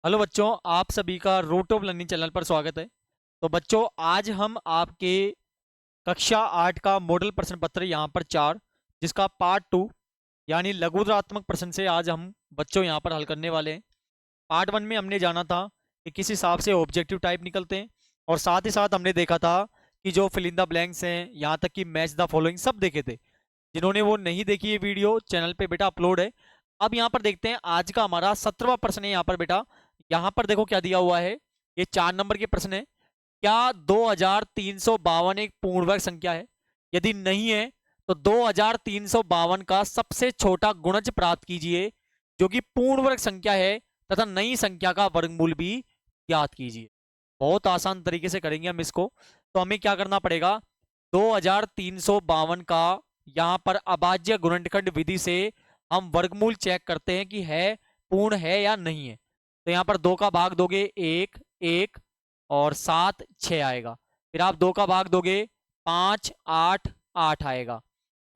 Hello बच्चों, आप सभी का रूट ऑफ लर्निंग चैनल पर स्वागत है। तो बच्चों, आज हम आपके कक्षा 8 का मॉडल प्रश्न पत्र यहाँ पर 4 जिसका पार्ट 2 यानी लघुत्तरात्मक प्रश्न से आज हम बच्चों यहाँ पर हल करने वाले हैं। पार्ट 1 में हमने जाना था कि किस हिसाब से ऑब्जेक्टिव टाइप निकलते हैं, और साथ ही साथ हमने देखा था कि जो फिल इन द ब्लैंक्स हैं, यहाँ तक कि मैच द फॉलोइंग सब देखे थे। जिन्होंने वो नहीं देखी ये वीडियो चैनल पे बेटा अपलोड है। अब यहाँ पर देखते हैं आज का हमारा 17वां प्रश्न है। यहाँ पर बेटा, यहाँ पर देखो क्या दिया हुआ है। ये 4 नंबर के प्रश्न है। क्या 2352 एक पूर्ण वर्ग संख्या है? यदि नहीं है तो 2352 का सबसे छोटा गुणज प्राप्त कीजिए जो कि पूर्ण वर्ग संख्या है, तथा नई संख्या का वर्गमूल भी ज्ञात कीजिए। बहुत आसान तरीके से करेंगे हम इसको। तो हमें क्या करना पड़ेगा, 2352 का यहाँ पर अभाज्य गुणनखंड विधि से हम वर्गमूल चेक करते हैं कि है पूर्ण है या नहीं है। तो यहाँ पर 2 का भाग दोगे 1 1 और 7 6 आएगा। फिर आप 2 का भाग दोगे 5 8 8 आएगा।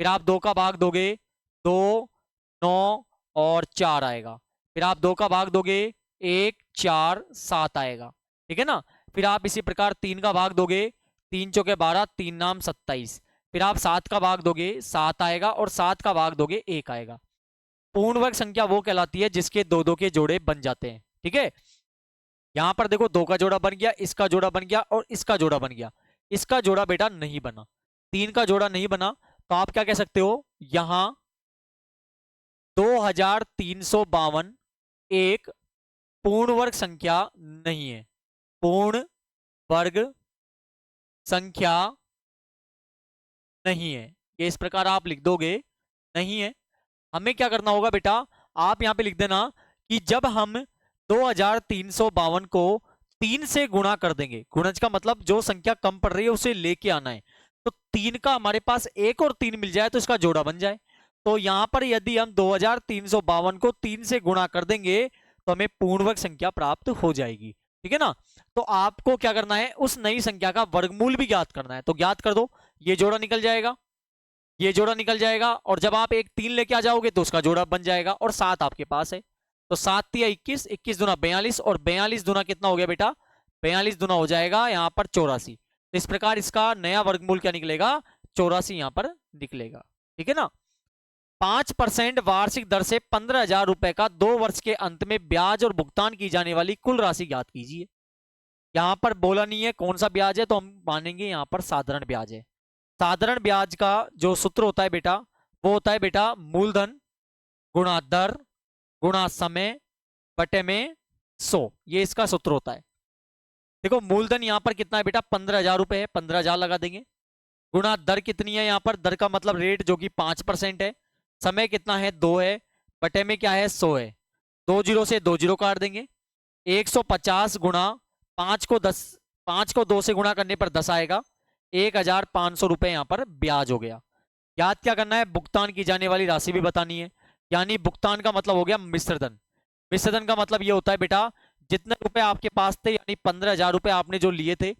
फिर आप 2 का भाग दोगे 2 9 और 4 आएगा। फिर आप 2 का भाग दोगे 1 4 7 आएगा। ठीक है ना। फिर आप इसी प्रकार 3 का भाग दोगे 3 चौके 12 3 नाम 27। फिर आप 7 का भाग दोगे 7 आएगा, और 7 का भाग दोगे 1 आएगा। पूर्ण वर्ग संख्या वो कहलाती है जिसके दो दो के जोड़े बन जाते हैं। ठीक है। यहां पर देखो 2 का जोड़ा बन गया, इसका जोड़ा बन गया और इसका जोड़ा बन गया। इसका जोड़ा बेटा नहीं बना, 3 का जोड़ा नहीं बना। तो आप क्या कह सकते हो, यहां 2352 एक पूर्ण वर्ग संख्या नहीं है। पूर्ण वर्ग संख्या नहीं है, ये इस प्रकार आप लिख दोगे, नहीं है। हमें क्या करना होगा बेटा, आप यहां पे लिख देना कि जब हम 2352 को 3 से गुणा कर देंगे, गुणज का मतलब जो संख्या कम पड़ रही है उसे लेके आना है। तो 3 का हमारे पास 1 और 3 मिल जाए तो इसका जोड़ा बन जाए। तो यहां पर यदि हम 2352 को 3 से गुणा कर देंगे तो हमें पूर्णवर्ग संख्या प्राप्त हो जाएगी। ठीक है ना। तो आपको क्या करना है, उस नई संख्या का वर्गमूल भी ज्ञात करना है। तो ज्ञात कर दो, ये जोड़ा निकल जाएगा, ये जोड़ा निकल जाएगा, और जब आप एक 3 लेके आ जाओगे तो उसका जोड़ा बन जाएगा, और 7 आपके पास है। तो 7 तिया 21, 21 दूना 42, और 42 दूना कितना हो गया बेटा, 42 दूना हो जाएगा यहाँ पर 84। तो इस प्रकार इसका नया वर्गमूल क्या निकलेगा, 84 यहाँ पर निकलेगा। ठीक है ना। 5% वार्षिक दर से 15,000 रुपए का 2 वर्ष के अंत में ब्याज और भुगतान की जाने वाली कुल राशि ज्ञात कीजिए। यहाँ पर बोला नहीं है कौन सा ब्याज है, तो हम मानेंगे यहाँ पर साधारण ब्याज है। साधारण ब्याज का जो सूत्र होता है बेटा, वो होता है बेटा मूलधन गुणा दर गुणा समय बटे में 100। ये इसका सूत्र होता है। देखो मूलधन यहाँ पर कितना है बेटा, 15,000 रुपए है, 15,000 लगा देंगे। गुणा दर कितनी है, यहाँ पर दर का मतलब रेट जो कि 5% है। समय कितना है, 2 है, बटे में क्या है 100 है। 2 जीरो से 2 जीरो काट देंगे। 150 गुणा 5 को 10, 5 को 2 से गुणा करने पर 10 आएगा। 1,500 रुपए यहाँ पर ब्याज हो गया। याद क्या करना है, भुगतान की जाने वाली राशि भी बतानी है। यानी भुगतान का मतलब हो गया मिश्रधन। मिश्रधन का मतलब ये होता है बेटा, जितने रुपए आपके पास थे यानी 15,000 रुपए आपने जो लिए थे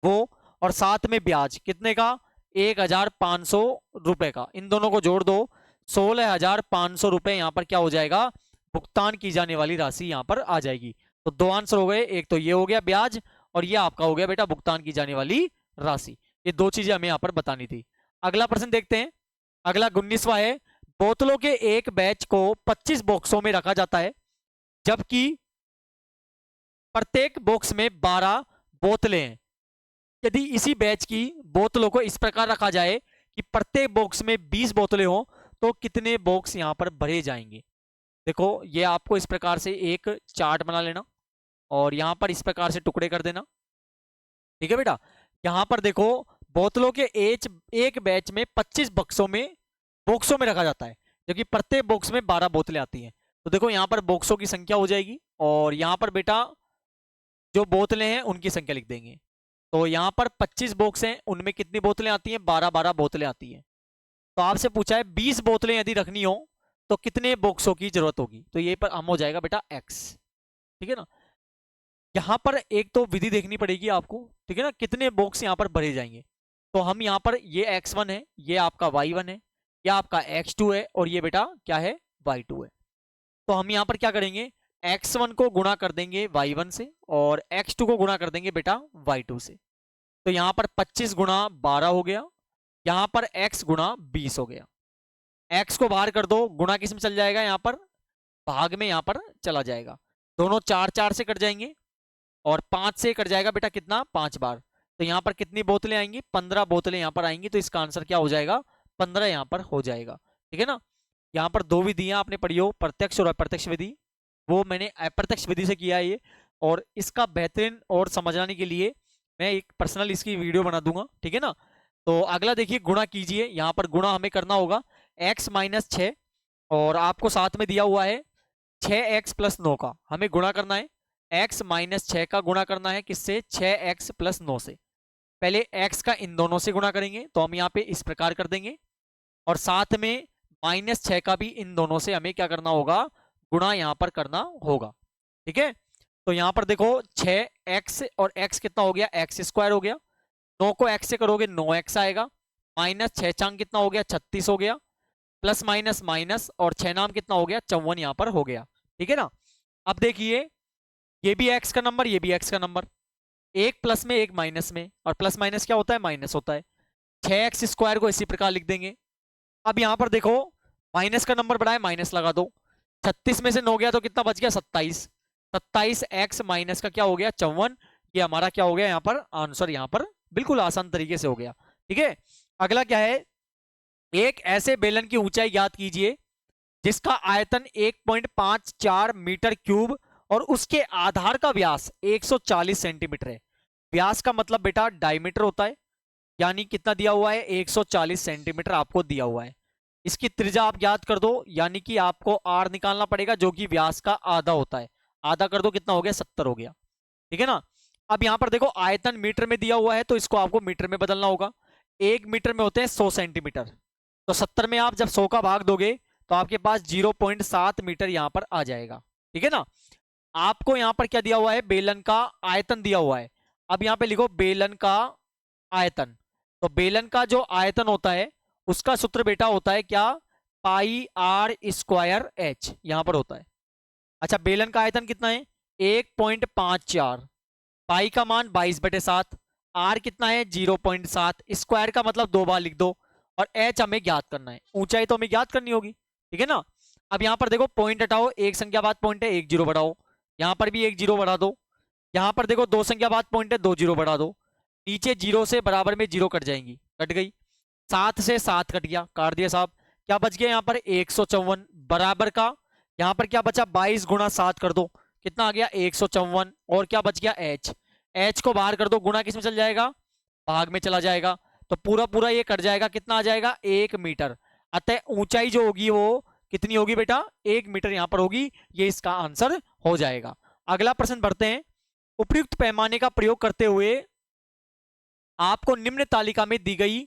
वो, और साथ में ब्याज कितने का, 1,500 रुपए का, इन दोनों को जोड़ दो, 16,500 रुपए यहाँ पर क्या हो जाएगा, भुगतान की जाने वाली राशि यहाँ पर आ जाएगी। तो 2 आंसर हो गए, एक तो ये हो गया ब्याज, और ये आपका हो गया बेटा भुगतान की जाने वाली राशि। ये 2 चीजें हमें यहाँ पर बतानी थी। अगला प्रश्न देखते हैं। अगला 19वां है। बोतलों के एक बैच को 25 बॉक्सों में रखा जाता है, जबकि प्रत्येक बॉक्स में 12 बोतलें हैं। यदि इसी बैच की बोतलों को इस प्रकार रखा जाए कि प्रत्येक बॉक्स में 20 बोतलें हो, तो कितने बॉक्स यहां पर भरे जाएंगे। देखो ये आपको इस प्रकार से एक चार्ट बना लेना, और यहां पर इस प्रकार से टुकड़े कर देना। ठीक है बेटा। यहां पर देखो बोतलों के एक बैच में 25 बॉक्सों में रखा जाता है, जबकि प्रत्येक बॉक्स में 12 बोतलें आती हैं। तो देखो यहाँ पर बॉक्सों की संख्या हो जाएगी, और यहाँ पर बेटा जो बोतलें हैं उनकी संख्या लिख देंगे। तो यहाँ पर 25 बॉक्स हैं, उनमें कितनी बोतलें आती हैं, 12 बोतलें आती हैं। तो आपसे पूछा है 20 बोतलें यदि रखनी हो तो कितने बॉक्सों की जरूरत होगी। तो ये पर हम हो जाएगा बेटा x। ठीक है ना। यहाँ पर एक तो विधि देखनी पड़ेगी आपको। ठीक है ना, कितने बॉक्स यहाँ पर भरे जाएंगे। तो हम यहाँ पर ये x1 है, ये आपका y1 है, ये आपका x2 है, और ये बेटा क्या है y2 है। तो हम यहाँ पर क्या करेंगे, x1 को गुणा कर देंगे y1 से और x2 को गुणा कर देंगे बेटा y2 से। तो यहाँ पर 25 गुणा 12 हो गया, यहाँ पर x गुणा 20 हो गया। x को बाहर कर दो, गुणा किस में चल जाएगा, यहाँ पर भाग में यहाँ पर चला जाएगा। दोनों 4 4 से कट जाएंगे और 5 से कट जाएगा बेटा कितना, 5 बार। तो यहाँ पर कितनी बोतलें आएंगी, 15 बोतलें यहाँ पर आएंगी। तो इसका आंसर क्या हो जाएगा, 15 यहाँ पर हो जाएगा। ठीक है ना। यहाँ पर दो विधियां आपने पढ़ी हो, प्रत्यक्ष और अप्रत्यक्ष विधि, वो मैंने अप्रत्यक्ष विधि से किया है ये। और इसका बेहतरीन और समझाने के लिए मैं एक पर्सनल इसकी वीडियो बना दूंगा। ठीक है ना। तो अगला देखिए, गुणा कीजिए। यहाँ पर गुणा हमें करना होगा x माइनस 6 और आपको साथ में दिया हुआ है 6x प्लस 9 का हमें गुणा करना है। x माइनस 6 का गुणा करना है किससे, 6x प्लस 9 से। पहले x का इन दोनों से गुणा करेंगे तो हम यहाँ पे इस प्रकार कर देंगे, और साथ में माइनस 6 का भी इन दोनों से हमें क्या करना होगा, गुणा यहाँ पर करना होगा। ठीक है। तो यहाँ पर देखो 6x और x कितना हो गया, x स्क्वायर हो गया। 9 को x से करोगे 9x आएगा, माइनस 6 चांग कितना हो गया, 36 हो गया, प्लस माइनस माइनस और 6 नाम कितना हो गया, 54 यहाँ पर हो गया। ठीक है ना। अब देखिए, ये भी x का नंबर, ये भी x का नंबर, एक प्लस में एक माइनस में, और प्लस माइनस क्या होता है, माइनस होता है। 6x स्क्वायर को इसी प्रकार लिख देंगे। अब यहाँ पर देखो माइनस का नंबर बढ़ा है, माइनस लगा दो। 36 में से 9 गया तो कितना बच गया, 27। 27x माइनस का क्या हो गया, 54। ये हमारा क्या हो गया यहाँ पर आंसर, यहाँ पर बिल्कुल आसान तरीके से हो गया। ठीक है। अगला क्या है, एक ऐसे बेलन की ऊंचाई ज्ञात कीजिए जिसका आयतन 1.54 मीटर क्यूब और उसके आधार का व्यास 140 सेंटीमीटर है। व्यास का मतलब बेटा डायमीटर होता है, यानी कितना दिया हुआ है, 140 सेंटीमीटर आपको दिया हुआ है। इसकी त्रिज्या आप ज्ञात कर दो, यानी कि आपको r निकालना पड़ेगा जो कि व्यास का आधा होता है। आधा कर दो, कितना हो गया, 70 हो गया। ठीक है ना। अब यहाँ पर देखो आयतन मीटर में दिया हुआ है तो इसको आपको मीटर में बदलना होगा। 1 मीटर में होते हैं 100 सेंटीमीटर, तो 70 में आप जब 100 का भाग दोगे तो आपके पास 0.7 मीटर यहाँ पर आ जाएगा। ठीक है ना। आपको यहाँ पर क्या दिया हुआ है, बेलन का आयतन दिया हुआ है। अब यहाँ पे लिखो बेलन का आयतन। तो बेलन का जो आयतन होता है उसका सूत्र बेटा होता है क्या, पाई आर स्क्वायर एच यहाँ पर होता है। अच्छा, बेलन का आयतन कितना है, 1.54, पाई का मान 22/7, आर कितना है 0.7, स्क्वायर का मतलब 2 बार लिख दो, और एच हमें ज्ञात करना है, ऊंचाई तो हमें ज्ञात करनी होगी। ठीक है ना। अब यहाँ पर देखो पॉइंट हटाओ, एक संख्या बाद पॉइंट है, 1 0 बढ़ाओ, यहाँ पर भी 1 0 बढ़ा दो, यहाँ पर देखो 2 संख्या बाद पॉइंट है, 2 0 बढ़ा दो, नीचे 0 से बराबर में 0 कट जाएंगी, कट गई। 7 से 7 कट गया, काट दिया साहब। क्या बच गया यहाँ पर 154 बराबर का, यहाँ पर क्या बचा 22 गुणा 7 कर दो, कितना आ गया 154, और क्या बच गया एच। एच को बाहर कर दो, गुणा किस में चल जाएगा, भाग में चला जाएगा। तो पूरा पूरा ये कट जाएगा, कितना आ जाएगा 1 मीटर। अतः ऊंचाई जो होगी वो कितनी होगी बेटा, 1 मीटर यहाँ पर होगी। ये इसका आंसर हो जाएगा। अगला प्रश्न भरते हैं। उपयुक्त पैमाने का प्रयोग करते हुए आपको निम्न तालिका में दी गई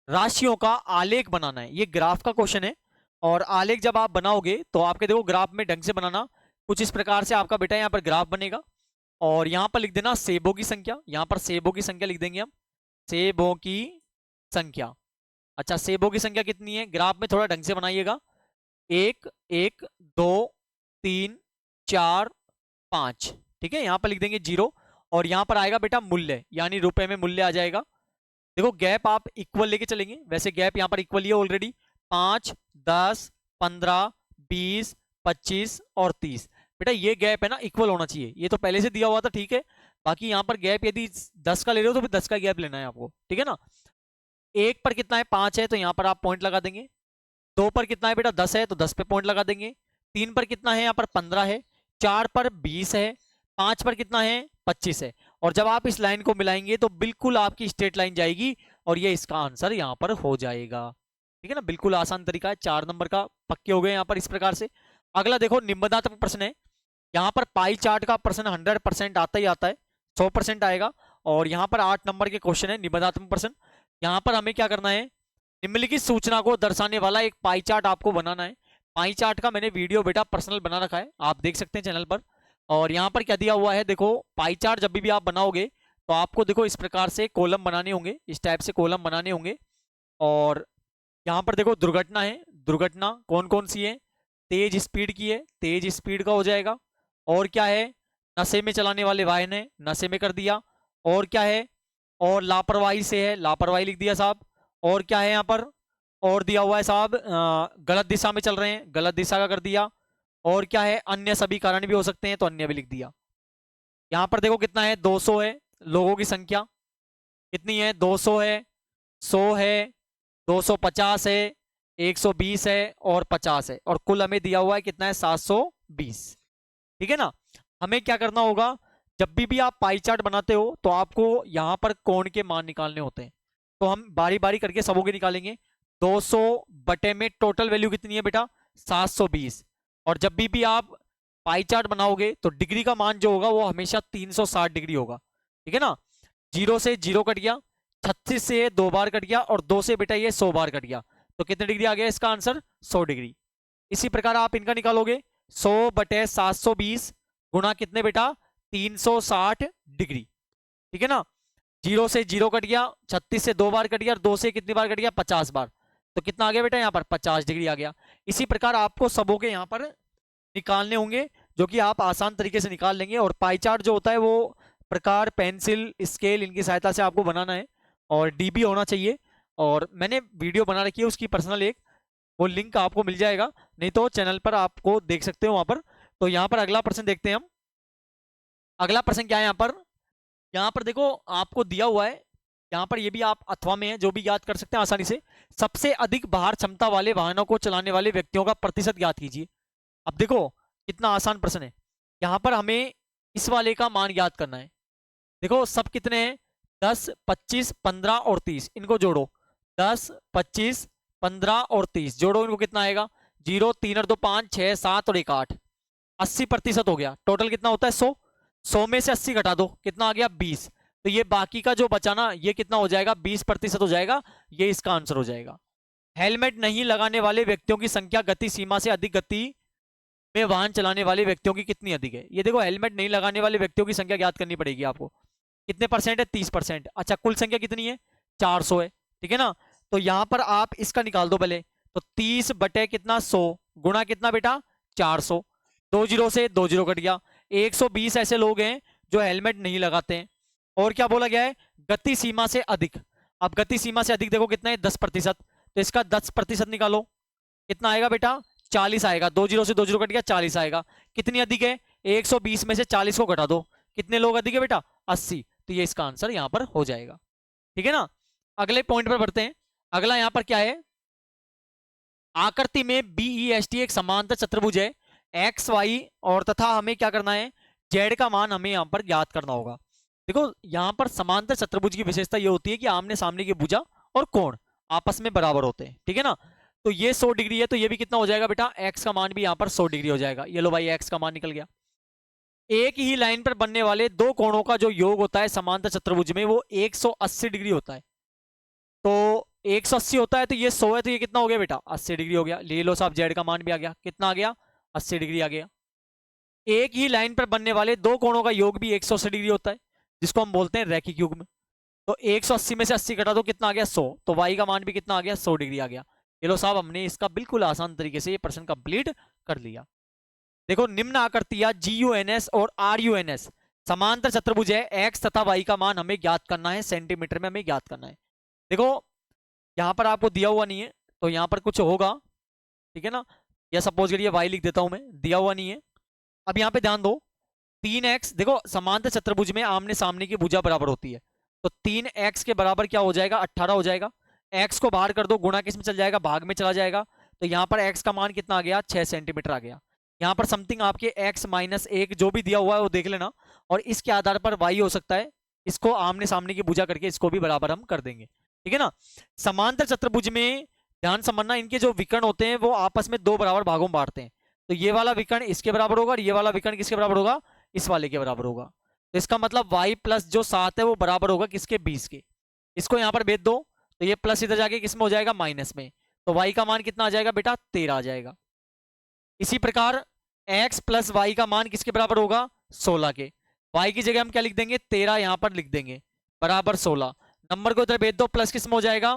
राशियों का आलेख बनाना है। ये ग्राफ का क्वेश्चन है, और आलेख जब आप बनाओगे तो आपके देखो ग्राफ में ढंग से बनाना, कुछ इस प्रकार से आपका बेटा यहाँ पर ग्राफ बनेगा। और यहाँ पर लिख देना सेबों की संख्या, यहाँ पर सेबों की संख्या लिख देंगे हम, सेबों की संख्या। अच्छा, सेबों की संख्या कितनी है, ग्राफ में थोड़ा ढंग से बनाइएगा। 1 1 2 3 4 5। ठीक है, यहाँ पर लिख देंगे 0, और यहाँ पर आएगा बेटा मूल्य, यानी रुपए में मूल्य आ जाएगा। देखो गैप आप इक्वल लेके चलेंगे, वैसे गैप यहाँ पर इक्वल ही है ऑलरेडी, 5 10 15 20 25 और 30। बेटा ये गैप है ना, इक्वल होना चाहिए, ये तो पहले से दिया हुआ था। ठीक है, बाकी यहाँ पर गैप यदि 10 का ले रहे हो तो फिर 10 का गैप लेना है आपको। ठीक है ना। 1 पर कितना है, 5 है, तो यहाँ पर आप पॉइंट लगा देंगे। 2 पर कितना है बेटा, 10 है, तो 10 पे पॉइंट लगा देंगे। 3 पर कितना है, यहाँ पर 15 है। 4 पर 20 है। 5 पर कितना है, 25 है। और जब आप इस लाइन को मिलाएंगे तो बिल्कुल आपकी स्ट्रेट लाइन जाएगी, और ये इसका आंसर यहाँ पर हो जाएगा। ठीक है ना, बिल्कुल आसान तरीका है। 4 नंबर का पक्के हो गए यहाँ पर इस प्रकार से। अगला देखो निबंधात्मक प्रश्न है। यहाँ पर पाई चार्ट का प्रश्न 100% आता ही आता है, 100% आएगा। और यहाँ पर 8 नंबर के क्वेश्चन है निबंधात्मक प्रश्न। यहाँ पर हमें क्या करना है, निम्नलिखित सूचना को दर्शाने वाला एक पाई चार्ट आपको बनाना है। पाई चार्ट का मैंने वीडियो बेटा पर्सनल बना रखा है, आप देख सकते हैं चैनल पर। और यहाँ पर क्या दिया हुआ है, देखो पाई चार्ट जब भी आप बनाओगे तो आपको देखो इस प्रकार से कॉलम बनाने होंगे, इस टाइप से कॉलम बनाने होंगे। और यहाँ पर देखो दुर्घटना है, दुर्घटना कौन कौन सी है, तेज स्पीड की है, तेज स्पीड का हो जाएगा। और क्या है, नशे में चलाने वाले वाहन है, नशे में कर दिया। और क्या है, और लापरवाही से है, लापरवाही लिख दिया साहब। और क्या है यहाँ पर, और दिया हुआ है साहब गलत दिशा में चल रहे हैं, गलत दिशा का कर दिया। और क्या है, अन्य सभी कारण भी हो सकते हैं, तो अन्य भी लिख दिया। यहाँ पर देखो कितना है, 200 है लोगों की संख्या, कितनी है, 200 है, 100 है, 250 है, 120 है और 50 है, और कुल हमें दिया हुआ है कितना है, 720। ठीक है ना। हमें क्या करना होगा, जब भी आप पाई चार्ट बनाते हो तो आपको यहाँ पर कोण के मान निकालने होते हैं। तो हम बारी बारी करके सबों के निकालेंगे। 200 बटे में टोटल वैल्यू कितनी है बेटा, 720। और जब भी आप पाई चार्ट बनाओगे तो डिग्री का मान जो होगा वो हमेशा 360 डिग्री होगा। ठीक है ना। 0 से 0 कट गया, 36 से 2 बार कट गया, और 2 से बेटा ये 100 बार कट गया। तो कितने डिग्री आ गया इसका आंसर, 100 डिग्री। इसी प्रकार आप इनका निकालोगे, 100 बटे 720 गुणा कितने बेटा, 360 डिग्री। ठीक है ना। 0 से 0 कट गया, 36 से 2 बार कट गया, और 2 से कितनी बार कट गया, 50 बार। तो कितना आ गया बेटा यहाँ पर, 50 डिग्री आ गया। इसी प्रकार आपको सबों के यहाँ पर निकालने होंगे, जो कि आप आसान तरीके से निकाल लेंगे। और पाई चार्ट जो होता है वो प्रकार, पेंसिल, स्केल, इनकी सहायता से आपको बनाना है, और डीबी होना चाहिए। और मैंने वीडियो बना रखी है उसकी पर्सनल एक, वो लिंक आपको मिल जाएगा, नहीं तो चैनल पर आपको देख सकते हो वहां पर। तो यहाँ पर अगला प्रश्न देखते हैं हम। अगला प्रश्न क्या है यहाँ पर, यहाँ पर देखो आपको दिया हुआ है, यहाँ पर ये भी आप अथवा में है, जो भी याद कर सकते हैं आसानी से। सबसे अधिक भार क्षमता वाले वाहनों को चलाने वाले व्यक्तियों का प्रतिशत ज्ञात कीजिए। अब देखो कितना आसान प्रश्न है। यहाँ पर हमें इस वाले का मान ज्ञात करना है। देखो सब कितने हैं, 10, 25, 15 और 30, इनको जोड़ो। 10, 25, 15 और 30 जोड़ो, इनको कितना आएगा, 0, 3 और 2 5, 6, 7 और 1 8, 80% हो गया। टोटल कितना होता है, 100। 100 में से 80 घटा दो, कितना आ गया, 20। तो ये बाकी का जो बचा ना, ये कितना हो जाएगा, 20% हो जाएगा। ये इसका आंसर हो जाएगा। हेलमेट नहीं लगाने वाले व्यक्तियों की संख्या गति सीमा से अधिक गति में वाहन चलाने वाले व्यक्तियों की कितनी अधिक है। ये देखो हेलमेट नहीं लगाने वाले व्यक्तियों की संख्या ज्ञात करनी पड़ेगी आपको। कितने परसेंट है, 30%। अच्छा कुल संख्या कितनी है, 400 है। ठीक है ना। तो यहां पर आप इसका निकाल दो पहले। तो 30 बटे कितना, 100 गुणा कितना बेटा, 400। 2 जीरो से 2 जीरो कट गया। 120 ऐसे लोग हैं जो हेलमेट नहीं लगाते हैं। और क्या बोला गया है, गति सीमा से अधिक। अब गति सीमा से अधिक देखो कितना है, 10%। तो इसका 10% निकालो, कितना आएगा बेटा, 40 आएगा। 2 जीरो से 2 जीरो कट गया, 40 आएगा। कितनी अधिक है, 120 में से 40 को घटा दो, कितने लोग अधिक है बेटा, 80। तो ये इसका आंसर यहां पर हो जाएगा। ठीक है ना। अगले पॉइंट पर बढ़ते हैं। अगला यहां पर क्या है, आकृति में बीईएसटी एक समांतर चतुर्भुज है, एक्स वाई और तथा हमें क्या करना है, जेड का मान हमें यहां पर ज्ञात करना होगा। देखो यहां पर समांतर चतुर्भुज की विशेषता ये होती है कि आमने सामने की भुजा और कोण आपस में बराबर होते हैं। ठीक है ना। तो ये 100 डिग्री है, तो ये भी कितना हो जाएगा बेटा, एक्स का मान भी यहाँ पर 100 डिग्री हो जाएगा। ये लो भाई एक्स का मान निकल गया। एक ही लाइन पर बनने वाले दो कोणों का जो योग होता है समांतर चतुर्भुज में, वो 180 डिग्री होता है। तो 180 होता है, तो ये 100 है, तो ये कितना हो गया बेटा, 80 डिग्री हो गया। ले लो साहब, जेड का मान भी आ गया, कितना आ गया, 80 डिग्री आ गया। एक ही लाइन पर बनने वाले दो कोणों का योग भी 180 डिग्री होता है, जिसको हम बोलते हैं रैखिक युग्म। तो 180 में से 80 घटा दो, कितना आ गया, 100। तो वाई का मान भी कितना आ गया, 100 डिग्री आ गया। ये लो साहब, हमने इसका बिल्कुल आसान तरीके से ये प्रश्न कंप्लीट कर लिया। देखो निम्न आकृतियां GUNS और RUNS समांतर चतुर्भुज है, एक्स तथा वाई का मान हमें ज्ञात करना है, सेंटीमीटर में हमें ज्ञात करना है। देखो यहां पर आपको दिया हुआ नहीं है, तो यहां पर कुछ होगा। ठीक है ना। या सपोज करिए वाई लिख देता हूं मैं, दिया हुआ नहीं है। अब यहां पे ध्यान दो, 3x, देखो समांतर चतुर्भुज में आमने सामने की भुजा बराबर होती है, तो 3x के बराबर क्या हो जाएगा, 18 हो जाएगा। x को बाहर कर दो, गुणा किस में चल जाएगा, भाग में चला जाएगा। तो यहाँ पर x का मान कितना आ गया, 6 सेंटीमीटर आ गया। यहाँ पर समथिंग आपके x माइनस 1 जो भी दिया हुआ है वो देख लेना, और इसके आधार पर y हो सकता है। इसको आमने सामने की भुजा करके इसको भी बराबर हम कर देंगे। ठीक है ना। समांतर चतुर्भुज में ध्यान समझना, इनके जो विकर्ण होते हैं वो आपस में दो बराबर भागों में बांटते हैं। तो ये वाला विकर्ण इसके बराबर होगा, और ये वाला विकर्ण किसके बराबर होगा, इस वाले के बराबर होगा। तो इसका मतलब y प्लस जो 7 है वो बराबर होगा किसके, 20 के। इसको यहाँ पर भेज दो, तो ये प्लस इधर जाके किसमें हो जाएगा, माइनस में। तो y का मान कितना आ जाएगा बेटा, 13 आ जाएगा। इसी प्रकार x प्लस वाई का मान किसके बराबर होगा, 16 के। y की जगह हम क्या लिख देंगे, 13 यहाँ पर लिख देंगे, बराबर 16। नंबर को इधर भेज दो, प्लस किस में हो जाएगा,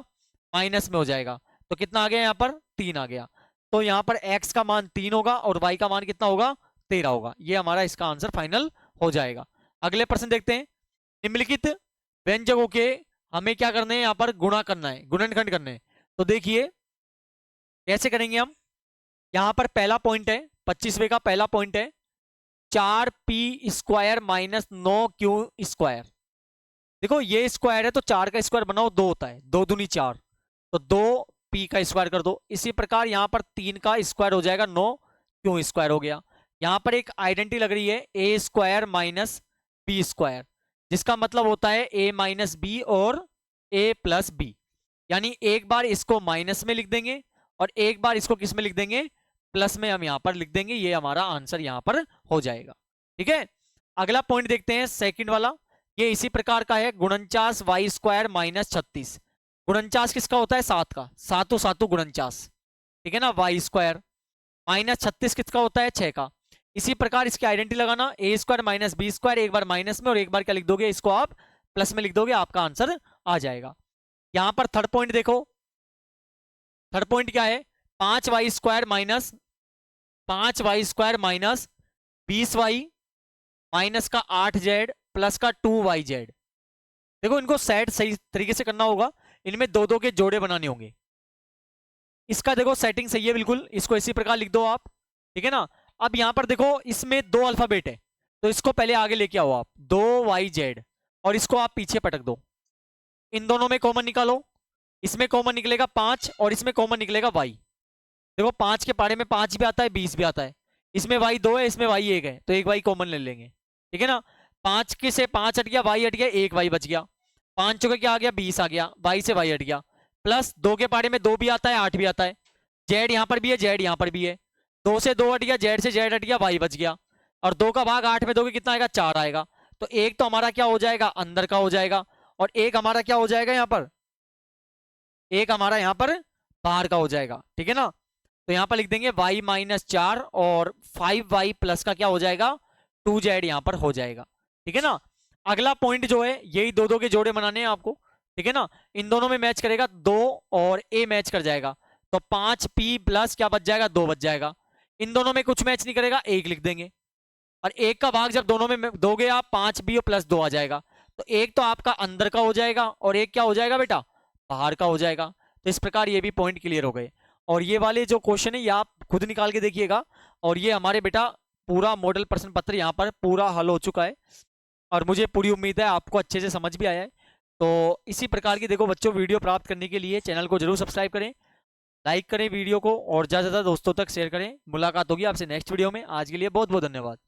माइनस में हो जाएगा। तो कितना आ गया यहाँ पर, 3 आ गया। तो यहाँ पर x का मान 3 होगा और y का मान कितना होगा, 13 होगा। ये हमारा इसका आंसर फाइनल हो जाएगा। अगले प्रश्न देखते हैं। निम्नलिखित व्यंजकों के हमें क्या करना है, यहाँ पर गुणा करना है, गुणनखंड करने हैं। तो देखिए कैसे करेंगे हम। यहाँ पर पहला पॉइंट है 25वें का पहला पॉइंट है 4p² माइनस 9q²। देखो ये स्क्वायर है तो 4 का स्क्वायर बनाओ 2 होता है, 2 दूनी 4, तो 2p का स्क्वायर कर दो। इसी प्रकार यहाँ पर 3 का स्क्वायर हो जाएगा 9q² हो गया। यहाँ पर एक आइडेंटिटी लग रही है a² माइनस b², जिसका मतलब होता है a माइनस बी और a प्लस बी। यानी एक बार इसको माइनस में लिख देंगे और एक बार इसको किस में लिख देंगे, प्लस में हम यहाँ पर लिख देंगे। ये हमारा आंसर यहाँ पर हो जाएगा। ठीक है, अगला पॉइंट देखते हैं सेकंड वाला। ये इसी प्रकार का है 49y² माइनस 36। गुणनचास किसका होता है, 7 का, सातों सातों गुणनचास। ठीक है ना, y² माइनस 36 किसका होता है, 6 का। इसी प्रकार इसकी आइडेंटिटी लगाना a² माइनस b², एक बार माइनस में और एक बार क्या लिख दोगे, इसको आप प्लस में लिख दोगे, आपका आंसर आ जाएगा। यहां पर थर्ड पॉइंट देखो, थर्ड पॉइंट क्या है 5y² माइनस 20y माइनस का 8z प्लस का 2yz। देखो इनको सेट सही तरीके से करना होगा, इनमें दो दो के जोड़े बनाने होंगे। इसका देखो सेटिंग सही है बिल्कुल, इसको इसी प्रकार लिख दो आप। ठीक है ना, अब यहां पर देखो इसमें 2 अल्फाबेट है, तो इसको पहले आगे लेके आओ आप 2yz और इसको आप पीछे पटक दो। इन दोनों में कॉमन निकालो, इसमें कॉमन निकलेगा 5 और इसमें कॉमन निकलेगा y। देखो 5 के पारे में 5 भी आता है 20 भी आता है, इसमें y 2 है इसमें y 1 है, तो एक y कॉमन ले लेंगे। ठीक है ना, 5 के से 5 हट गया, y हट गया, एक y बच गया, 5 चौके क्या आ गया 20 आ गया, y से y हट गया, प्लस 2 के पारे में 2 भी आता है 8 भी आता है, z यहाँ पर भी है z यहाँ पर भी है, 2 से 2 हट गया, z से z हट गया, y बच गया, और 2 का भाग 8 में दोगे कितना आएगा, 4 आएगा। तो एक तो हमारा क्या हो जाएगा, अंदर का हो जाएगा, और एक हमारा क्या हो जाएगा यहाँ पर, एक हमारा यहाँ पर बाहर का हो जाएगा। ठीक है ना, तो यहाँ पर लिख देंगे y माइनस 4 और 5y प्लस का क्या हो जाएगा 2z यहाँ पर हो जाएगा। ठीक है ना, अगला पॉइंट जो है यही दो दो के जोड़े बनाने हैं आपको। ठीक है ना, इन दोनों में मैच करेगा 2 और a मैच कर जाएगा, तो 5p प्लस क्या बच जाएगा 2 बच जाएगा। इन दोनों में कुछ मैच नहीं करेगा, 1 लिख देंगे, और 1 का भाग जब दोनों में दोगे आप 5b प्लस 2 आ जाएगा, तो एक तो आपका अंदर का हो जाएगा और एक क्या हो जाएगा बेटा, बाहर का हो जाएगा। तो इस प्रकार ये भी पॉइंट क्लियर हो गए। और ये वाले जो क्वेश्चन है ये आप खुद निकाल के देखिएगा, और ये हमारे बेटा पूरा मॉडल प्रश्न पत्र यहाँ पर पूरा हल हो चुका है, और मुझे पूरी उम्मीद है आपको अच्छे से समझ भी आया है। तो इसी प्रकार की देखो बच्चों वीडियो प्राप्त करने के लिए चैनल को जरूर सब्सक्राइब करें, लाइक करें वीडियो को, और ज़्यादा से ज़्यादा दोस्तों तक शेयर करें। मुलाकात होगी आपसे नेक्स्ट वीडियो में। आज के लिए बहुत बहुत धन्यवाद।